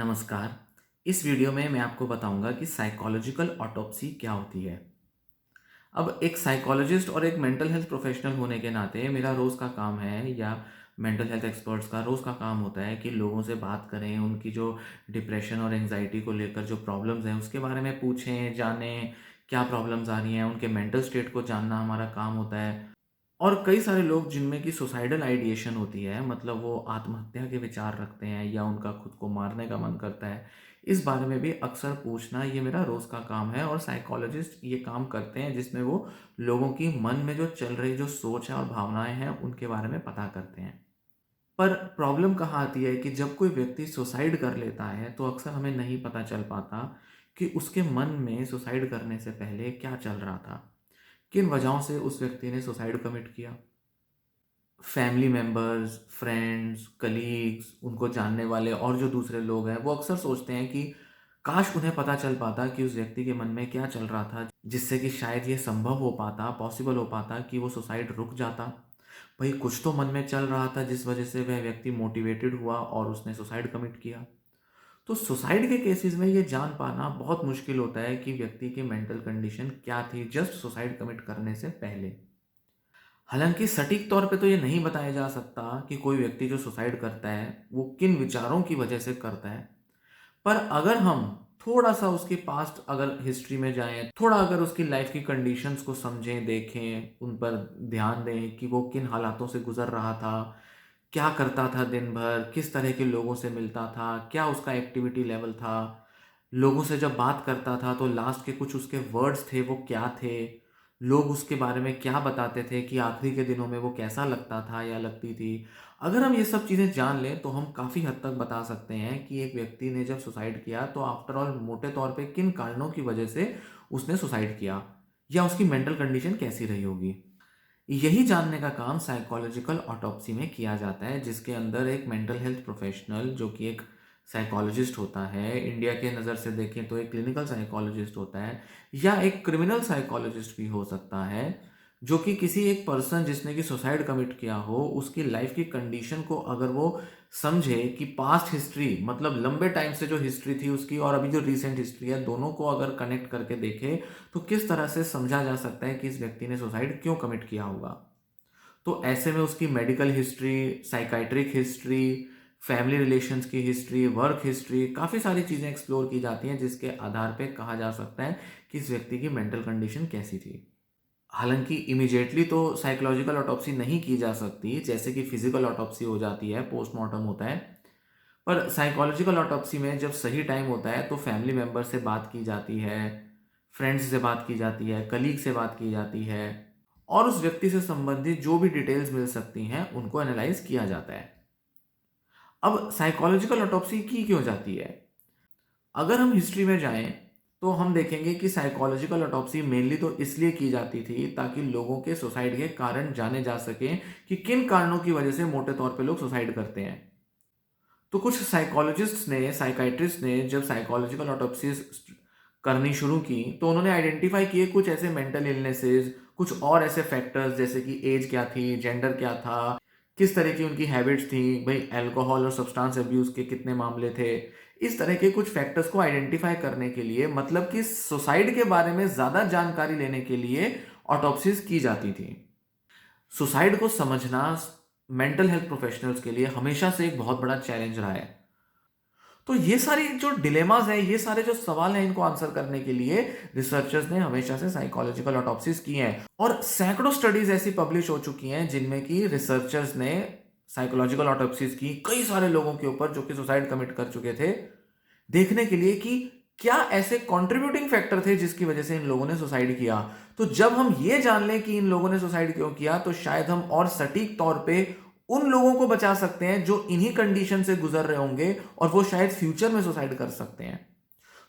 नमस्कार। इस वीडियो में मैं आपको बताऊंगा कि साइकोलॉजिकल ऑटोप्सी क्या होती है। अब एक साइकोलॉजिस्ट और एक मेंटल हेल्थ प्रोफेशनल होने के नाते मेरा रोज़ का काम है या मेंटल हेल्थ एक्सपर्ट्स का रोज़ का काम होता है कि लोगों से बात करें, उनकी जो डिप्रेशन और एंग्जाइटी को लेकर जो प्रॉब्लम्स हैं उसके बारे में पूछें, जानें क्या प्रॉब्लम्स आ रही हैं, उनके मेंटल स्टेट को जानना हमारा काम होता है। और कई सारे लोग जिनमें कि सुसाइडल आइडिएशन होती है, मतलब वो आत्महत्या के विचार रखते हैं या उनका खुद को मारने का मन करता है, इस बारे में भी अक्सर पूछना ये मेरा रोज़ का काम है। और साइकोलॉजिस्ट ये काम करते हैं जिसमें वो लोगों की मन में जो चल रही जो सोच है और भावनाएं हैं उनके बारे में पता करते हैं। पर प्रॉब्लम कहाँ आती है कि जब कोई व्यक्ति सुसाइड कर लेता है तो अक्सर हमें नहीं पता चल पाता कि उसके मन में सुसाइड करने से पहले क्या चल रहा था, किन वजहों से उस व्यक्ति ने सुसाइड कमिट किया। फैमिली मेंबर्स, फ्रेंड्स, कलीग्स, उनको जानने वाले और जो दूसरे लोग हैं, वो अक्सर सोचते हैं कि काश उन्हें पता चल पाता कि उस व्यक्ति के मन में क्या चल रहा था, जिससे कि शायद ये संभव हो पाता, पॉसिबल हो पाता कि वो सुसाइड रुक जाता। भई कुछ तो मन में चल रहा था जिस वजह से वह व्यक्ति मोटिवेटेड हुआ और उसने सुसाइड कमिट किया। तो सुसाइड के केसेस में ये जान पाना बहुत मुश्किल होता है कि व्यक्ति की मेंटल कंडीशन क्या थी जस्ट सुसाइड कमिट करने से पहले। हालाँकि सटीक तौर पे तो ये नहीं बताया जा सकता कि कोई व्यक्ति जो सुसाइड करता है, वो किन विचारों की वजह से करता है। पर अगर हम थोड़ा-सा उसकी पास्ट अगर हिस्ट्री में जाएँ, थोड़ा अगर उसकी लाइफ़ की कंडीशंस को समझें, देखें, उन पर ध्यान दें कि वो किन हालातों से गुज़र रहा था, क्या करता था दिन भर, किस तरह के लोगों से मिलता था, क्या उसका एक्टिविटी लेवल था, लोगों से जब बात करता था तो लास्ट के कुछ उसके वर्ड्स थे वो क्या थे, लोग उसके बारे में क्या बताते थे कि आखिरी के दिनों में वो कैसा लगता था या लगती थी। अगर हम ये सब चीज़ें जान लें तो हम काफ़ी हद तक बता सकते हैं कि एक व्यक्ति ने जब सुसाइड किया तो आफ्टर ऑल मोटे तौर पे किन कारणों की वजह से उसने सुसाइड किया या उसकी मेंटल कंडीशन कैसी रही होगी। यही जानने का काम साइकोलॉजिकल ऑटोप्सी में किया जाता है, जिसके अंदर एक मेंटल हेल्थ प्रोफेशनल जो कि एक साइकोलॉजिस्ट होता है, इंडिया के नज़र से देखें तो एक क्लिनिकल साइकोलॉजिस्ट होता है या एक क्रिमिनल साइकोलॉजिस्ट भी हो सकता है, जो कि किसी एक पर्सन जिसने कि सुसाइड कमिट किया हो उसकी लाइफ की कंडीशन को अगर वो समझे कि पास्ट हिस्ट्री मतलब लंबे टाइम से जो हिस्ट्री थी उसकी और अभी जो रिसेंट हिस्ट्री है दोनों को अगर कनेक्ट करके देखे तो किस तरह से समझा जा सकता है कि इस व्यक्ति ने सुसाइड क्यों कमिट किया होगा। तो ऐसे में उसकी medical history, psychiatric history, family relations की हिस्ट्री, वर्क हिस्ट्री, काफ़ी सारी चीज़ें एक्सप्लोर की जाती हैं जिसके आधार पे कहा जा सकता है कि इस व्यक्ति की मेंटल कंडीशन कैसी थी। हालाँकि इमीडिएटली तो साइकोलॉजिकल ऑटोप्सी नहीं की जा सकती, जैसे कि फिजिकल ऑटोप्सी हो जाती है, पोस्टमार्टम होता है। पर साइकोलॉजिकल ऑटोप्सी में जब सही टाइम होता है तो फैमिली मेंबर से बात की जाती है, फ्रेंड्स से बात की जाती है, कलीग से बात की जाती है और उस व्यक्ति से संबंधित जो भी डिटेल्स मिल सकती हैं उनको एनालाइज किया जाता है। अब साइकोलॉजिकल ऑटोप्सी की क्यों जाती है? अगर हम हिस्ट्री में जाएं तो हम देखेंगे कि साइकोलॉजिकल ऑटोप्सी मेनली तो इसलिए की जाती थी ताकि लोगों के सुसाइड के कारण जाने जा सकें कि किन कारणों की वजह से मोटे तौर पे लोग सुसाइड करते हैं। तो कुछ साइकोलॉजिस्ट्स ने, साइकाइट्रिस्ट ने जब साइकोलॉजिकल ऑटोप्सीज करनी शुरू की तो उन्होंने आइडेंटिफाई किए कुछ ऐसे मेंटल इलनेसेस, कुछ और ऐसे फैक्टर्स जैसे कि एज क्या थी, जेंडर क्या था, किस तरह की उनकी हैबिट्स थी, भाई अल्कोहल और सब्सटेंस अब्यूज के कितने मामले थे। इस तरह के कुछ फैक्टर्स को आइडेंटिफाई करने के लिए, मतलब कि सुसाइड के बारे में ज्यादा जानकारी लेने के लिए ऑटोप्सीज की जाती थी। सुसाइड को समझना मेंटल हेल्थ प्रोफेशनल्स के लिए हमेशा से एक बहुत बड़ा चैलेंज रहा है। तो ये सारी जो डिलेमास हैं, ये सारे जो सवाल हैं, इनको आंसर करने के लिए रिसर्चर्स ने हमेशा से साइकोलॉजिकल ऑटोप्सीज की हैं और सैकड़ों स्टडीज ऐसी पब्लिश हो चुकी हैं जिनमें कि रिसर्चर्स ने साइकोलॉजिकल ऑटोप्सीज की कई सारे लोगों के ऊपर जो कि सुसाइड कमिट कर चुके थे, देखने के लिए कि क्या ऐसे कंट्रीब्यूटिंग फैक्टर थे जिसकी वजह से इन लोगों ने सुसाइड किया। तो जब हम ये जान लें कि इन लोगों ने सुसाइड क्यों किया तो शायद हम और सटीक तौर पे उन लोगों को बचा सकते हैं जो इन्हीं कंडीशन से गुजर रहे होंगे और वो शायद फ्यूचर में सुसाइड कर सकते हैं।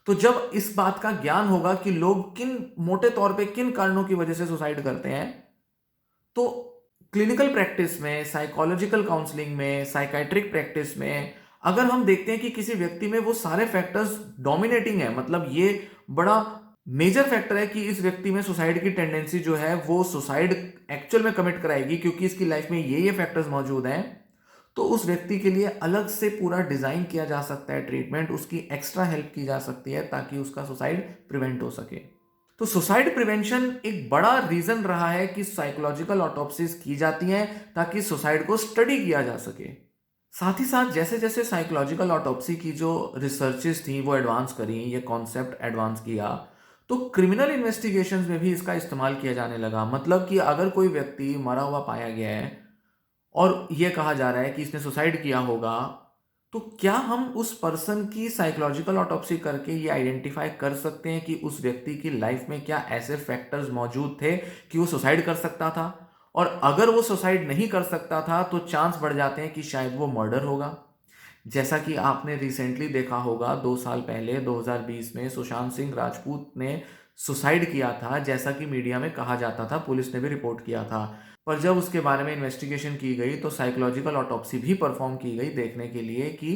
तो जब इस बात का ज्ञान होगा कि लोग किन मोटे तौर पे किन कारणों की वजह से सुसाइड करते हैं, तो क्लिनिकल प्रैक्टिस में, साइकोलॉजिकल काउंसलिंग में, साइकाइट्रिक प्रैक्टिस में अगर हम देखते हैं कि किसी व्यक्ति में वो सारे फैक्टर्स डोमिनेटिंग है, मतलब ये बड़ा मेजर फैक्टर है कि इस व्यक्ति में सुसाइड की टेंडेंसी जो है वो सुसाइड एक्चुअल में कमिट कराएगी क्योंकि इसकी लाइफ में ये फैक्टर्स मौजूद हैं, तो उस व्यक्ति के लिए अलग से पूरा डिज़ाइन किया जा सकता है ट्रीटमेंट, उसकी एक्स्ट्रा हेल्प की जा सकती है ताकि उसका सुसाइड प्रिवेंट हो सके। तो सुसाइड प्रिवेंशन एक बड़ा रीज़न रहा है कि साइकोलॉजिकल ऑटोप्सीज़ की जाती हैं ताकि सुसाइड को स्टडी किया जा सके। साथ ही साथ जैसे-जैसे साइकोलॉजिकल ऑटोप्सी की जो रिसर्चेज़ थी वो एडवांस करी, ये कॉन्सेप्ट एडवांस किया, तो क्रिमिनल इन्वेस्टिगेशंस में भी इसका इस्तेमाल किया जाने लगा। मतलब कि अगर कोई व्यक्ति मरा हुआ पाया गया है और ये कहा जा रहा है कि इसने सुसाइड किया होगा, तो क्या हम उस पर्सन की साइकोलॉजिकल ऑटोप्सी करके ये आइडेंटिफाई कर सकते हैं कि उस व्यक्ति की लाइफ में क्या ऐसे फैक्टर्स मौजूद थे कि वो सुसाइड कर सकता था? और अगर वो सुसाइड नहीं कर सकता था, तो चांस बढ़ जाते हैं कि शायद वो मर्डर होगा। जैसा कि आपने रिसेंटली देखा होगा 2 साल पहले 2020 में सुशांत सिंह राजपूत ने सुसाइड किया था, जैसा कि मीडिया में कहा जाता था, पुलिस ने भी रिपोर्ट किया था। पर जब उसके बारे में इन्वेस्टिगेशन की गई तो साइकोलॉजिकल ऑटोप्सी भी परफॉर्म की गई देखने के लिए कि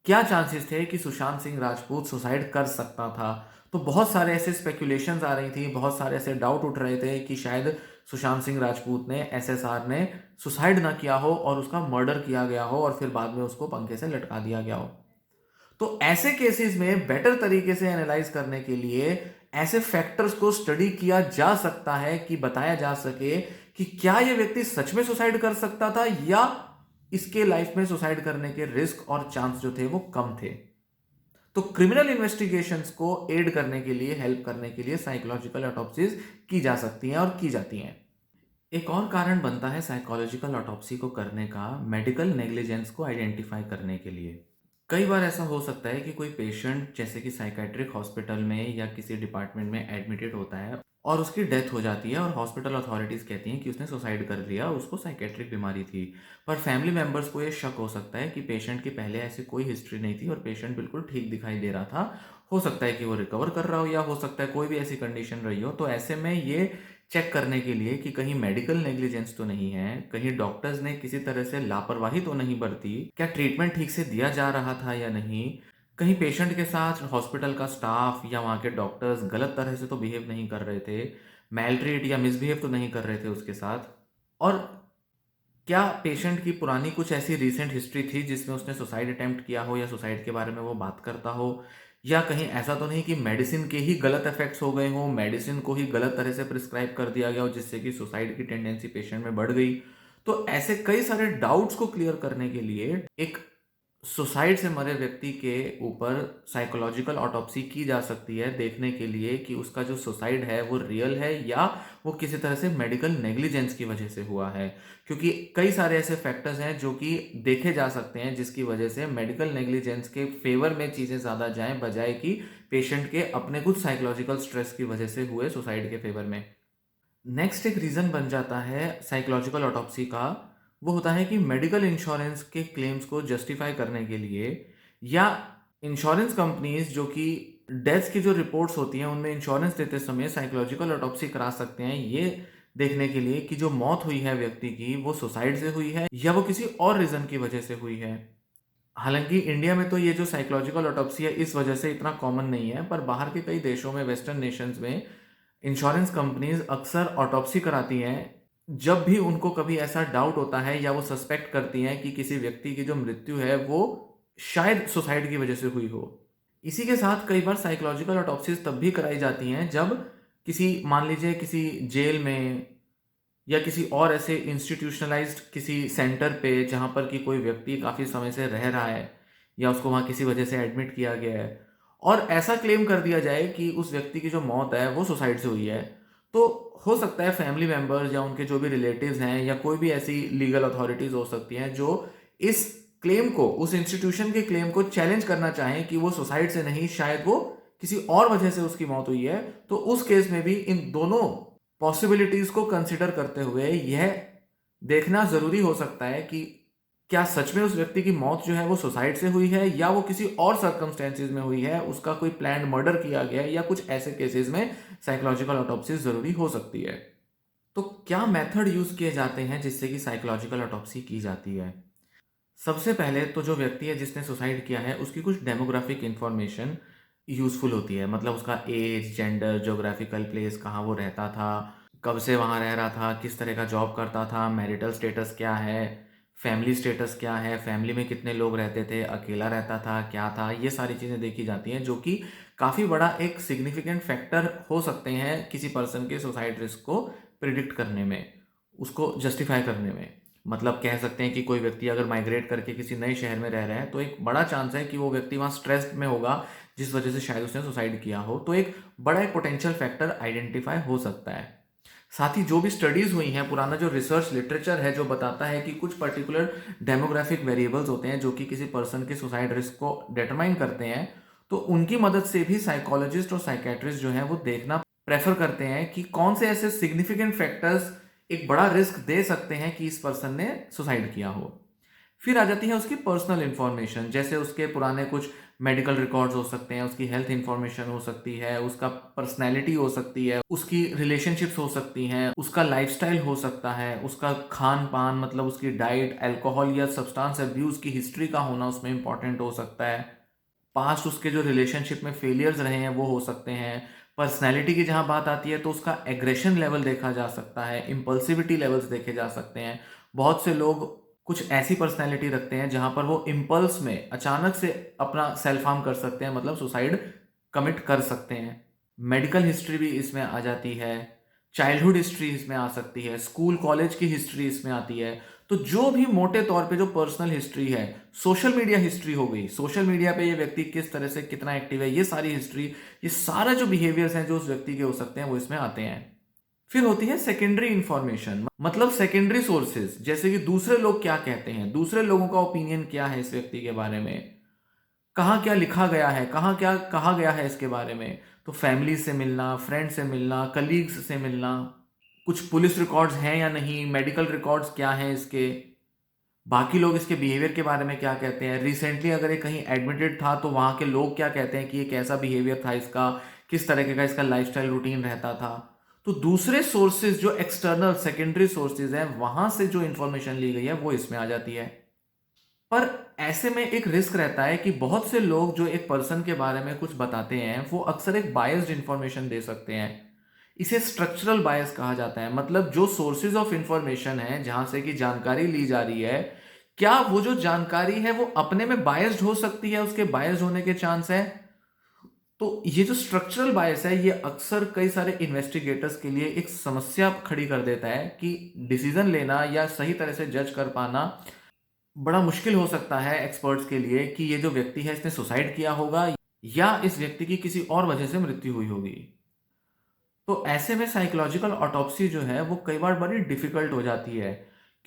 क्या चांसेस थे कि सुशांत सिंह राजपूत सुसाइड कर सकता था। तो बहुत सारे ऐसे स्पेकुलेशंस आ रही थी, बहुत सारे ऐसे डाउट उठ रहे थे कि शायद सुशांत सिंह राजपूत ने, एसएसआर ने सुसाइड ना किया हो और उसका मर्डर किया गया हो और फिर बाद में उसको पंखे से लटका दिया गया हो। तो ऐसे केसेस में बेटर तरीके से एनालाइज करने के लिए ऐसे फैक्टर्स को स्टडी किया जा सकता है कि बताया जा सके कि क्या यह व्यक्ति सच में सुसाइड कर सकता था या इसके लाइफ में सुसाइड करने के रिस्क और चांस जो थे वो कम थे। तो क्रिमिनल इन्वेस्टिगेशंस को एड करने के लिए, हेल्प करने के लिए साइकोलॉजिकल ऑटोप्सीज की जा सकती हैं और की जाती हैं। एक और कारण बनता है साइकोलॉजिकल ऑटोप्सी को करने का, मेडिकल नेग्लिजेंस को आइडेंटिफाई करने के लिए। कई बार ऐसा हो सकता है कि कोई पेशेंट जैसे कि साइकेट्रिक हॉस्पिटल में या किसी डिपार्टमेंट में एडमिटेड होता है और उसकी डेथ हो जाती है और हॉस्पिटल अथॉरिटीज़ कहती हैं कि उसने सुसाइड कर लिया, उसको साइकेट्रिक बीमारी थी। पर फैमिली मेंबर्स को ये शक हो सकता है कि पेशेंट की पहले ऐसी कोई हिस्ट्री नहीं थी और पेशेंट बिल्कुल ठीक दिखाई दे रहा था। हो सकता है कि वो रिकवर कर रहा हो या हो सकता है कोई भी ऐसी कंडीशन रही हो। तो ऐसे में ये चेक करने के लिए कि कहीं मेडिकल नेग्लिजेंस तो नहीं है, कहीं डॉक्टर्स ने किसी तरह से लापरवाही तो नहीं बरती, क्या ट्रीटमेंट ठीक से दिया जा रहा था या नहीं, कहीं पेशेंट के साथ हॉस्पिटल का स्टाफ या वहाँ के डॉक्टर्स गलत तरह से तो बिहेव नहीं कर रहे थे, मैलट्रीट या मिसबिहेव तो नहीं कर रहे थे उसके साथ, और क्या पेशेंट की पुरानी कुछ ऐसी रीसेंट हिस्ट्री थी जिसमें उसने सुसाइड अटेम्प्ट किया हो या सुसाइड के बारे में वो बात करता हो, या कहीं ऐसा तो नहीं कि मेडिसिन के ही गलत इफेक्ट्स हो गए हों, मेडिसिन को ही गलत तरह से प्रिस्क्राइब कर दिया गया हो जिससे कि सुसाइड की टेंडेंसी पेशेंट में बढ़ गई। तो ऐसे कई सारे डाउट्स को क्लियर करने के लिए एक सुसाइड से मरे व्यक्ति के ऊपर साइकोलॉजिकल ऑटोप्सी की जा सकती है देखने के लिए कि उसका जो सुसाइड है वो रियल है या वो किसी तरह से मेडिकल नेग्लिजेंस की वजह से हुआ है। क्योंकि कई सारे ऐसे फैक्टर्स हैं जो कि देखे जा सकते हैं जिसकी वजह से मेडिकल नेग्लिजेंस के फेवर में चीज़ें ज़्यादा जाएं बजाय कि पेशेंट के अपने कुछ साइकोलॉजिकल स्ट्रेस की वजह से हुए सुसाइड के फेवर में। नेक्स्ट एक रीज़न बन जाता है साइकोलॉजिकल ऑटोप्सी का, वो होता है कि मेडिकल इंश्योरेंस के क्लेम्स को जस्टिफाई करने के लिए या इंश्योरेंस कंपनीज जो कि डेथ की जो रिपोर्ट्स होती हैं उनमें इंश्योरेंस देते समय साइकोलॉजिकल ऑटोप्सी करा सकते हैं ये देखने के लिए कि जो मौत हुई है व्यक्ति की वो सुसाइड से हुई है या वो किसी और रीज़न की वजह से हुई है। हालांकि इंडिया में तो ये जो साइकोलॉजिकल ऑटोप्सी है इस वजह से इतना कॉमन नहीं है, पर बाहर के कई देशों में, वेस्टर्न नेशंस में इंश्योरेंस कंपनीज अक्सर ऑटोप्सी कराती हैं जब भी उनको कभी ऐसा डाउट होता है या वो सस्पेक्ट करती हैं कि किसी व्यक्ति की जो मृत्यु है वो शायद सुसाइड की वजह से हुई हो। इसी के साथ कई बार साइकोलॉजिकल ऑटोप्सीज तब भी कराई जाती हैं जब किसी, मान लीजिए किसी जेल में या किसी और ऐसे इंस्टीट्यूशनलाइज्ड किसी सेंटर पे जहाँ पर कि कोई व्यक्ति काफ़ी समय से रह रहा है या उसको वहाँ किसी वजह से एडमिट किया गया है और ऐसा क्लेम कर दिया जाए कि उस व्यक्ति की जो मौत है वो सुसाइड से हुई है, तो हो सकता है फैमिली मेंबर्स या उनके जो भी रिलेटिव्स हैं या कोई भी ऐसी लीगल अथॉरिटीज़ हो सकती हैं जो इस क्लेम को, उस इंस्टीट्यूशन के क्लेम को चैलेंज करना चाहें कि वो सुसाइड से नहीं, शायद वो किसी और वजह से उसकी मौत हुई है। तो उस केस में भी इन दोनों पॉसिबिलिटीज को कंसिडर करते हुए यह देखना जरूरी हो सकता है कि क्या सच में उस व्यक्ति की मौत जो है वो सुसाइड से हुई है या वो किसी और सर्कमस्टेंसेस में हुई है, उसका कोई प्लान्ड मर्डर किया गया है, या कुछ ऐसे केसेस में साइकोलॉजिकल ऑटोप्सी जरूरी हो सकती है। तो क्या मेथड यूज किए जाते हैं जिससे कि साइकोलॉजिकल ऑटोप्सी की जाती है? सबसे पहले तो जो व्यक्ति है जिसने सुसाइड किया है उसकी कुछ डेमोग्राफिक इंफॉर्मेशन यूज़फुल होती है। मतलब उसका एज, जेंडर, ज्योग्राफिकल प्लेस, कहाँ वो रहता था, कब से वहाँ रह रहा था, किस तरह का जॉब करता था, मैरिटल स्टेटस क्या है, फैमिली स्टेटस क्या है, फैमिली में कितने लोग रहते थे, अकेला रहता था, क्या था, ये सारी चीज़ें देखी जाती हैं, जो कि काफ़ी बड़ा एक सिग्निफिकेंट फैक्टर हो सकते हैं किसी पर्सन के सुसाइड रिस्क को प्रिडिक्ट करने में, उसको जस्टिफाई करने में। मतलब कह सकते हैं कि कोई व्यक्ति अगर माइग्रेट करके किसी नए शहर में रह रहा है, तो एक बड़ा चांस है कि वो व्यक्ति वहाँ स्ट्रेस्ड में होगा, जिस वजह से शायद उसने सुसाइड किया हो। तो एक बड़ा एक पोटेंशियल फैक्टर आइडेंटिफाई हो सकता है। साथ ही जो भी स्टडीज हुई हैं, पुराना जो रिसर्च लिटरेचर है, जो बताता है कि कुछ पर्टिकुलर डेमोग्राफिक वेरिएबल्स होते हैं जो कि किसी पर्सन के सुसाइड रिस्क को डिटरमाइन करते हैं, तो उनकी मदद से भी साइकोलॉजिस्ट और साइकेट्रिस्ट जो है वो देखना प्रेफर करते हैं कि कौन से ऐसे सिग्निफिकेंट फैक्टर्स एक बड़ा रिस्क दे सकते हैं कि इस पर्सन ने सुसाइड किया हो। फिर आ जाती है उसकी पर्सनल इंफॉर्मेशन, जैसे उसके पुराने कुछ मेडिकल रिकॉर्ड्स हो सकते हैं, उसकी हेल्थ इंफॉर्मेशन हो सकती है, उसका पर्सनैलिटी हो सकती है, उसकी रिलेशनशिप्स हो सकती हैं, उसका लाइफस्टाइल हो सकता है, उसका खान पान मतलब उसकी डाइट, अल्कोहल या सब्सटेंस अब्यूज की हिस्ट्री का होना उसमें इंपॉर्टेंट हो सकता है। पास्ट उसके जो रिलेशनशिप में फेलियर्स रहे हैं वो हो सकते हैं। पर्सनैलिटी की जहाँ बात आती है तो उसका एग्रेशन लेवल देखा जा सकता है, इम्पल्सिविटी लेवल्स देखे जा सकते हैं। बहुत से लोग कुछ ऐसी पर्सनैलिटी रखते हैं जहाँ पर वो इम्पल्स में अचानक से अपना सेल्फ हार्म कर सकते हैं, मतलब सुसाइड कमिट कर सकते हैं। मेडिकल हिस्ट्री भी इसमें आ जाती है, चाइल्डहुड हिस्ट्री इसमें आ सकती है, स्कूल कॉलेज की हिस्ट्री इसमें आती है। तो जो भी मोटे तौर पे जो पर्सनल हिस्ट्री है, सोशल मीडिया हिस्ट्री हो गई, सोशल मीडिया पे ये व्यक्ति किस तरह से कितना एक्टिव है, ये सारी हिस्ट्री, ये सारा जो बिहेवियर्स हैं जो उस व्यक्ति के हो सकते हैं वो इसमें आते हैं। फिर होती है सेकेंडरी इंफॉर्मेशन, मतलब सेकेंडरी सोर्सेज, जैसे कि दूसरे लोग क्या कहते हैं, दूसरे लोगों का ओपिनियन क्या है इस व्यक्ति के बारे में, कहाँ क्या लिखा गया है, कहाँ क्या कहा गया है इसके बारे में। तो फैमिली से मिलना, फ्रेंड से मिलना, कलीग्स से मिलना, कुछ पुलिस रिकॉर्ड्स हैं या नहीं, मेडिकल रिकॉर्ड्स क्या हैं इसके, बाकी लोग इसके बिहेवियर के बारे में क्या कहते हैं, रिसेंटली अगर ये कहीं एडमिटेड था तो वहाँ के लोग क्या कहते हैं कि ये कैसा बिहेवियर था इसका, किस तरह का इसका लाइफस्टाइल रूटीन रहता था। तो दूसरे सोर्सेज जो एक्सटर्नल सेकेंडरी सोर्सेज हैं, वहां से जो इंफॉर्मेशन ली गई है वो इसमें आ जाती है। पर ऐसे में एक रिस्क रहता है कि बहुत से लोग जो एक पर्सन के बारे में कुछ बताते हैं वो अक्सर एक बायस्ड इंफॉर्मेशन दे सकते हैं। इसे स्ट्रक्चरल बायस कहा जाता है, मतलब जो सोर्सेज ऑफ इंफॉर्मेशन है जहां से कि जानकारी ली जा रही है, क्या वो जो जानकारी है वो अपने में बायस्ड हो सकती है, उसके बायस्ड होने के चांस है। तो ये जो स्ट्रक्चरल बायस है ये अक्सर कई सारे इन्वेस्टिगेटर्स के लिए एक समस्या खड़ी कर देता है कि डिसीजन लेना या सही तरह से जज कर पाना बड़ा मुश्किल हो सकता है एक्सपर्ट्स के लिए कि ये जो व्यक्ति है इसने सुसाइड किया होगा या इस व्यक्ति की किसी और वजह से मृत्यु हुई होगी। तो ऐसे में साइकोलॉजिकल ऑटोप्सी जो है वो कई बार बड़ी डिफिकल्ट हो जाती है,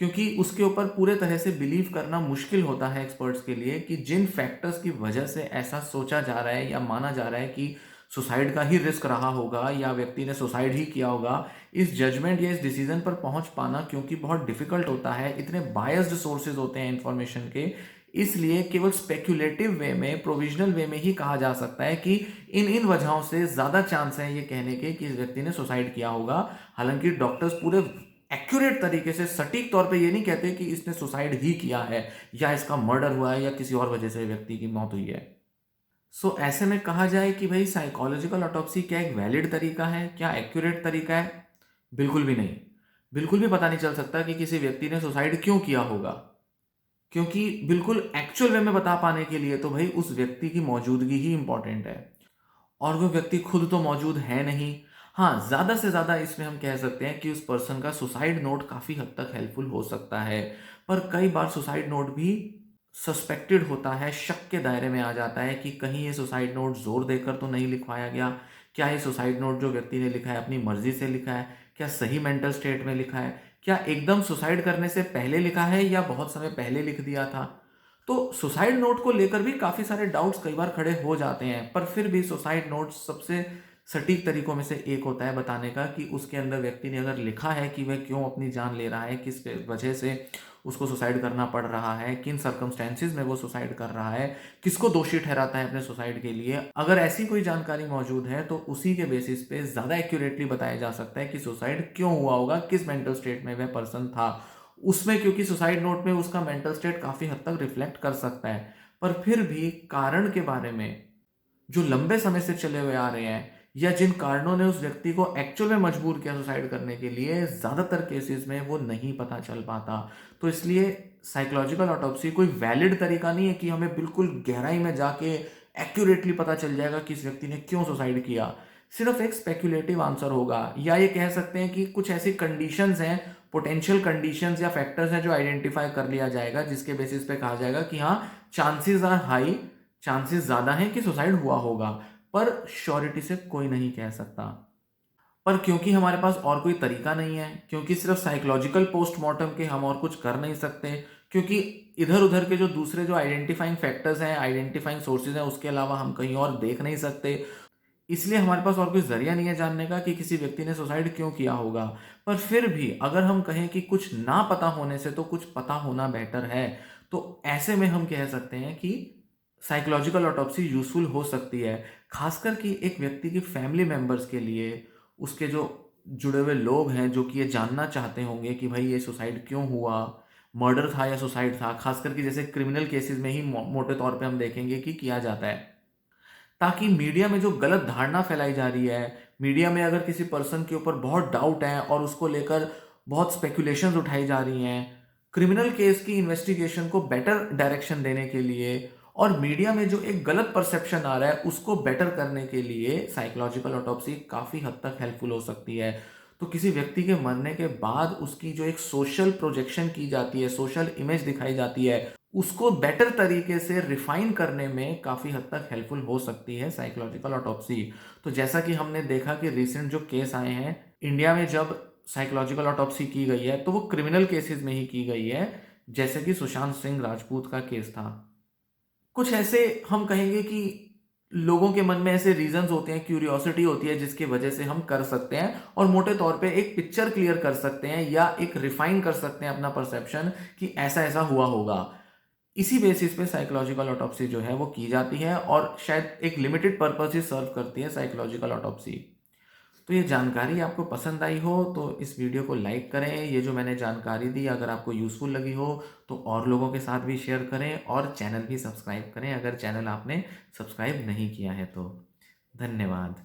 क्योंकि उसके ऊपर पूरे तरह से बिलीव करना मुश्किल होता है एक्सपर्ट्स के लिए कि जिन फैक्टर्स की वजह से ऐसा सोचा जा रहा है या माना जा रहा है कि सुसाइड का ही रिस्क रहा होगा या व्यक्ति ने सुसाइड ही किया होगा, इस जजमेंट या इस डिसीजन पर पहुंच पाना क्योंकि बहुत डिफिकल्ट होता है, इतने बायस्ड सोर्सेज होते हैं इंफॉर्मेशन के, इसलिए केवल स्पेक्यूलेटिव वे में, प्रोविजनल वे में ही कहा जा सकता है कि इन इन वजहों से ज्यादा चांस है ये कहने के कि इस व्यक्ति ने सुसाइड किया होगा। हालांकि डॉक्टर्स पूरे एक्यूरेट तरीके से सटीक तौर पे ये नहीं कहते कि इसने सुसाइड ही किया है या इसका मर्डर हुआ है या किसी और वजह से व्यक्ति की मौत हुई है। ऐसे में कहा जाए कि भाई साइकोलॉजिकल ऑटोप्सी क्या एक वैलिड तरीका है, क्या एक्यूरेट तरीका है? बिल्कुल भी नहीं। बिल्कुल भी पता नहीं चल सकता कि किसी व्यक्ति ने सुसाइड क्यों किया होगा, क्योंकि बिल्कुल एक्चुअल वे में बता पाने के लिए तो भाई उस व्यक्ति की मौजूदगी ही इंपॉर्टेंट है, और वो व्यक्ति खुद तो मौजूद है नहीं। हाँ, ज्यादा से ज्यादा इसमें हम कह सकते हैं कि उस पर्सन का सुसाइड नोट काफी हद तक हेल्पफुल हो सकता है, पर कई बार सुसाइड नोट भी सस्पेक्टेड होता है, शक के दायरे में आ जाता है कि कहीं ये सुसाइड नोट जोर देकर तो नहीं लिखवाया गया, क्या ये सुसाइड नोट जो व्यक्ति ने लिखा है अपनी मर्जी से लिखा है, क्या सही मेंटल स्टेट में लिखा है, क्या एकदम सुसाइड करने से पहले लिखा है या बहुत समय पहले लिख दिया था। तो सुसाइड नोट को लेकर भी काफी सारे डाउट्स कई बार खड़े हो जाते हैं, पर फिर भी सुसाइड नोट सबसे सटीक तरीकों में से एक होता है बताने का कि उसके अंदर व्यक्ति ने अगर लिखा है कि वह क्यों अपनी जान ले रहा है, किस वजह से उसको सुसाइड करना पड़ रहा है, किन सर्कमस्टेंसेस में वो सुसाइड कर रहा है, किसको दोषी ठहराता है अपने सुसाइड के लिए, अगर ऐसी कोई जानकारी मौजूद है तो उसी के बेसिस पे ज्यादा एक्यूरेटली बताया जा सकता है कि सुसाइड क्यों हुआ होगा, किस मेंटल स्टेट में वह पर्सन था उसमें, क्योंकि सुसाइड नोट में उसका मेंटल स्टेट काफी हद तक रिफ्लेक्ट कर सकता है। पर फिर भी कारण के बारे में जो लंबे समय से चले हुए आ रहे हैं या जिन कारणों ने उस व्यक्ति को एक्चुअल में मजबूर किया सुसाइड करने के लिए, ज्यादातर केसेस में वो नहीं पता चल पाता। तो इसलिए साइकोलॉजिकल ऑटोप्सी कोई वैलिड तरीका नहीं है कि हमें बिल्कुल गहराई में जाके एक्यूरेटली पता चल जाएगा कि इस व्यक्ति ने क्यों सुसाइड किया। सिर्फ एक स्पेक्युलेटिव आंसर होगा, या ये कह सकते हैं कि कुछ ऐसी कंडीशंस हैं, पोटेंशियल कंडीशंस या फैक्टर्स हैं जो आइडेंटिफाई कर लिया जाएगा, जिसके बेसिस पे कहा जाएगा कि हाँ, चांसेस आर हाई, चांसेस ज़्यादा हैं कि सुसाइड हुआ होगा, पर श्योरिटी से कोई नहीं कह सकता। पर क्योंकि हमारे पास और कोई तरीका नहीं है, क्योंकि सिर्फ साइकोलॉजिकल पोस्टमार्टम के हम और कुछ कर नहीं सकते, क्योंकि इधर उधर के जो दूसरे जो आइडेंटिफाइंग फैक्टर्स हैं, आइडेंटिफाइंग सोर्सेज हैं, उसके अलावा हम कहीं और देख नहीं सकते, इसलिए हमारे पास और कोई जरिया नहीं है जानने का कि किसी व्यक्ति ने सुसाइड क्यों किया होगा। पर फिर भी अगर हम कहें कि कुछ ना पता होने से तो कुछ पता होना बेटर है, तो ऐसे में हम कह सकते हैं कि साइकोलॉजिकल ऑटोप्सी यूजफुल हो सकती है, खासकर कि एक व्यक्ति की फैमिली मेंबर्स के लिए, उसके जो जुड़े हुए लोग हैं जो कि ये जानना चाहते होंगे कि भाई ये सुसाइड क्यों हुआ, मर्डर था या सुसाइड था, खासकर कि जैसे क्रिमिनल केसेस में ही मोटे तौर पे हम देखेंगे कि किया जाता है, ताकि मीडिया में जो गलत धारणा फैलाई जा रही है, मीडिया में अगर किसी पर्सन के ऊपर बहुत डाउट है और उसको लेकर बहुत स्पेकुलेशंस उठाई जा रही हैं, क्रिमिनल केस की इन्वेस्टिगेशन को बेटर डायरेक्शन देने के लिए और मीडिया में जो एक गलत परसेप्शन आ रहा है उसको बेटर करने के लिए साइकोलॉजिकल ऑटोप्सी काफ़ी हद तक हेल्पफुल हो सकती है। तो किसी व्यक्ति के मरने के बाद उसकी जो एक सोशल प्रोजेक्शन की जाती है, सोशल इमेज दिखाई जाती है, उसको बेटर तरीके से रिफाइन करने में काफ़ी हद तक हेल्पफुल हो सकती है साइकोलॉजिकल ऑटोप्सी। तो जैसा कि हमने देखा कि रिसेंट जो केस आए हैं इंडिया में, जब साइकोलॉजिकल ऑटोप्सी की गई है तो वो क्रिमिनल केसेस में ही की गई है, जैसे कि सुशांत सिंह राजपूत का केस था। कुछ ऐसे हम कहेंगे कि लोगों के मन में ऐसे रीजंस होते हैं, क्यूरियोसिटी होती है, जिसकी वजह से हम कर सकते हैं और मोटे तौर पे एक पिक्चर क्लियर कर सकते हैं या एक रिफाइन कर सकते हैं अपना परसेप्शन कि ऐसा ऐसा हुआ होगा। इसी बेसिस पे साइकोलॉजिकल ऑटोप्सी जो है वो की जाती है और शायद एक लिमिटेड पर्पस ही सर्व करती है साइकोलॉजिकल ऑटोप्सी। तो ये जानकारी आपको पसंद आई हो तो इस वीडियो को लाइक करें। ये जो मैंने जानकारी दी अगर आपको यूज़फुल लगी हो तो और लोगों के साथ भी शेयर करें और चैनल भी सब्सक्राइब करें अगर चैनल आपने सब्सक्राइब नहीं किया है तो। धन्यवाद।